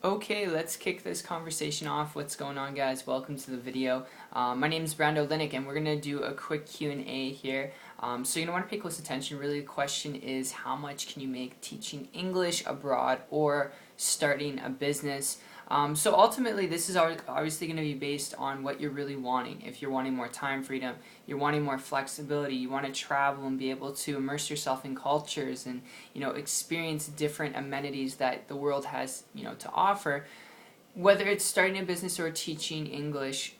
Okay, let's kick this conversation off. What's going on, guys? Welcome to the video. My name is Brando Linick, and we're going to do a quick Q&A here. So you're going to want to pay close attention. Really, the question is, how much can you make teaching English abroad or starting a business? So ultimately, this is obviously going to be based on what you're really wanting. If you're wanting more time freedom, you're wanting more flexibility, you want to travel and be able to immerse yourself in cultures and experience different amenities that the world has to offer. Whether it's starting a business or teaching English,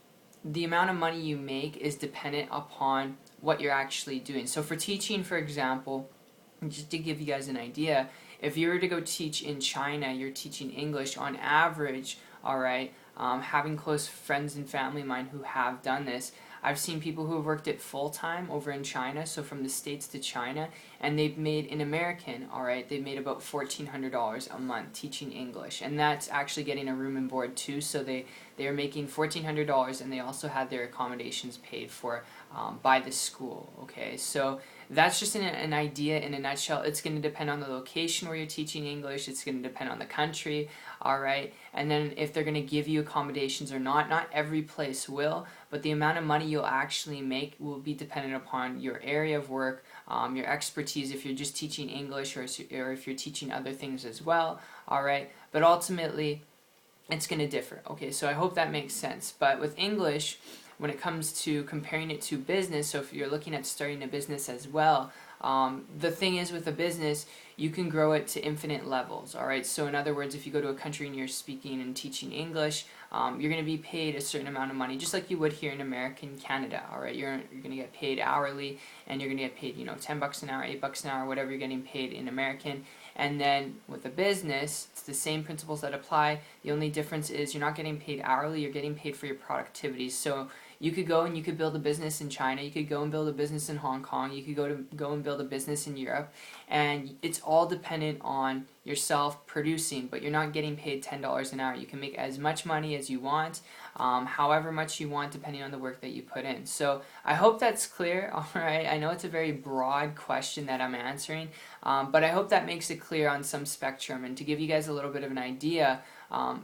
the amount of money you make is dependent upon what you're actually doing. So for teaching, for example, just to give you guys an idea, if you were to go teach in China, you're teaching English on average, alright, having close friends and family of mine who have done this, I've seen people who have worked it full-time over in China, so from the States to China, and they've made, in American, alright, they've made about $1,400 a month teaching English, and that's actually getting a room and board too, so they are making $1,400 and they also had their accommodations paid for by the school, okay? So that's just an idea in a nutshell. It's going to depend on the location where you're teaching English, it's going to depend on the country, alright? And then if they're going to give you accommodations or not every place will, but the amount of money you'll actually make will be dependent upon your area of work, your expertise if you're just teaching English or if you're teaching other things as well, alright? But ultimately, it's going to differ. Okay, so I hope that makes sense. But with English, when it comes to comparing it to business, so if you're looking at starting a business as well, the thing is with a business, you can grow it to infinite levels, alright? So in other words, if you go to a country and you're speaking and teaching English, you're going to be paid a certain amount of money, just like you would here in America and Canada, alright? You're going to get paid hourly, and you're going to get paid, $10 an hour, $8 an hour, whatever you're getting paid in American. And then with a business, it's the same principles that apply. The only difference is you're not getting paid hourly, you're getting paid for your productivity. So you could go and you could build a business in China, you could go and build a business in Hong Kong, you could go and build a business in Europe, and it's all dependent on yourself producing, but you're not getting paid $10 an hour. You can make as much money as you want, however much you want, depending on the work that you put in. So I hope that's clear, alright? I know it's a very broad question that I'm answering, but I hope that makes it clear on some spectrum. And to give you guys a little bit of an idea,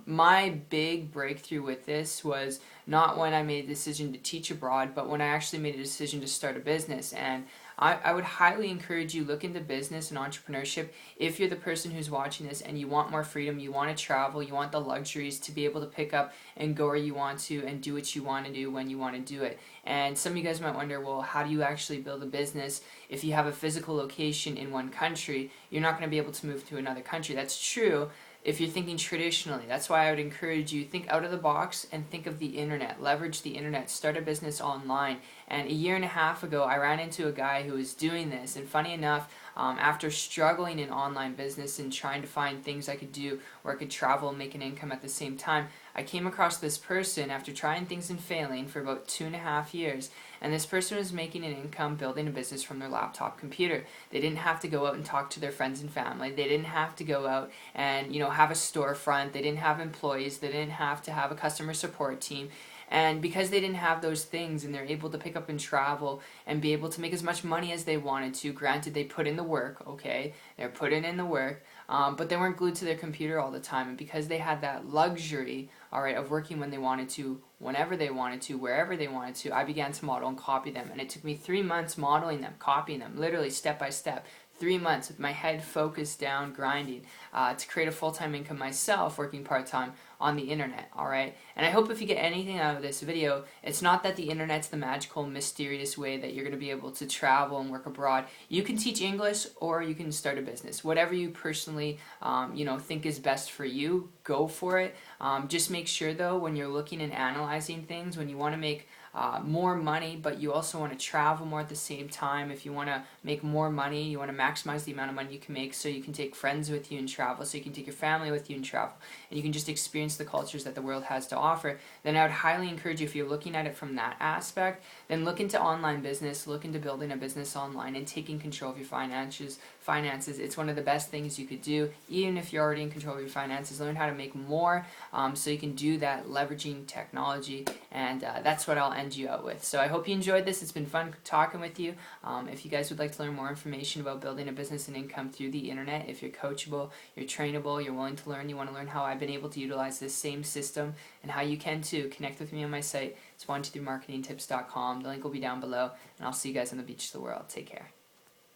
my big breakthrough with this was not when I made a decision to teach abroad, but when I actually made a decision to start a business. And I would highly encourage you, look into business and entrepreneurship if you're the person who's watching this and you want more freedom, you want to travel, you want the luxuries to be able to pick up and go where you want to and do what you want to do when you want to do it. And some of you guys might wonder, well, how do you actually build a business if you have a physical location in one country? You're not going to be able to move to another country. That's true if you're thinking traditionally. That's why I would encourage you, think out of the box and think of the internet. Leverage the internet. Start a business online. And a year and a half ago, I ran into a guy who was doing this. And funny enough, after struggling in online business and trying to find things I could do where I could travel and make an income at the same time, I came across this person after trying things and failing for about 2.5 years. And this person was making an income building a business from their laptop computer. They didn't have to go out and talk to their friends and family. They didn't have to go out and have a storefront. They didn't have employees. They didn't have to have a customer support team. And because they didn't have those things and they're able to pick up and travel and be able to make as much money as they wanted to, granted they put in the work, okay, they're putting in the work, but they weren't glued to their computer all the time. And because they had that luxury, alright, of working when they wanted to, whenever they wanted to, wherever they wanted to, I began to model and copy them. And it took me 3 months modeling them, copying them, literally step by step. 3 months with my head focused down, grinding, to create a full-time income myself, working part-time on the internet, alright? And I hope if you get anything out of this video, it's not that the internet's the magical, mysterious way that you're going to be able to travel and work abroad. You can teach English or you can start a business. Whatever you personally, think is best for you, go for it. Just make sure though, when you're looking and analyzing things, when you want to make more money, but you also want to travel more at the same time. If you want to make more money, you want to maximize the amount of money you can make so you can take friends with you and travel, so you can take your family with you and travel, and you can just experience the cultures that the world has to offer, then I would highly encourage you, if you're looking at it from that aspect, then look into online business, look into building a business online and taking control of your finances. It's one of the best things you could do, even if you're already in control of your finances. Learn how to make more so you can do that leveraging technology, and that's what I'll end land you out with. So I hope you enjoyed this. It's been fun talking with you. If you guys would like to learn more information about building a business and income through the internet, if you're coachable, you're trainable, you're willing to learn, you want to learn how I've been able to utilize this same system and how you can too, connect with me on my site. It's 123marketingtips.com. The link will be down below, and I'll see you guys on the beach of the world. Take care.